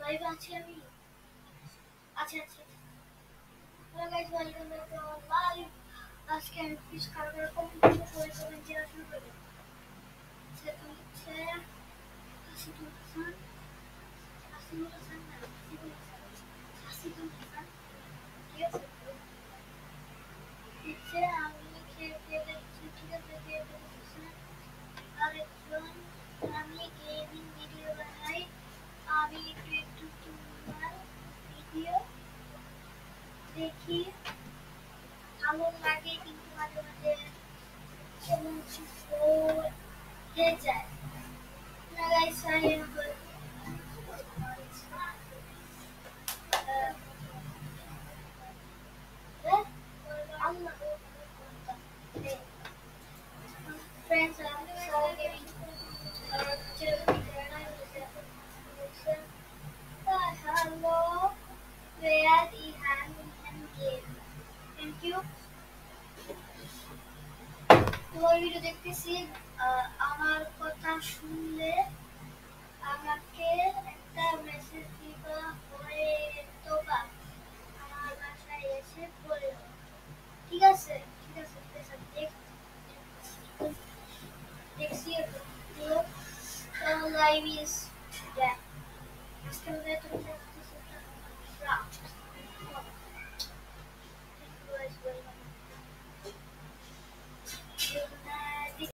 Live আছি আমি। আচ্ছা আচ্ছা। Hello guys, welcome back to our live. আজকে আমি ফিশ কার্পের কম্পিটিশন করে জেলা শুরু করব। সেটা হচ্ছে হাসিবুল হাসান। হাসিবুল হাসান না, হাসিবুল হাসান। হাসিবুল হাসান। ঠিক আছে? হচ্ছে আমি খেয়ে দেখছি, ঠিক আছে? খেয়ে দেখছি। আরেকজন, আমি গেমিং ভিডিও বানাই। আমি একটু একটু তোমার ভিডিও দেখি, ভালো লাগে, কিন্তু মাঝে মাঝে কেমন হয়ে যায় না guys. Friends are so giving hello, where the hand game. Thank you. তোমার ভিডিও দেখতেছি। আমার কথা শুনলে আমাকে একটা মেসেজ দিবা, হয়তোবা আমার বাসায় এসে বলে দাও। ঠিক আছে, ঠিক আছে, ঠিক আছে। দেখছি ভিডিও। Live is back. আজকে আমরা তুমি দেখতেছি একটা draft. Thank you guys very much.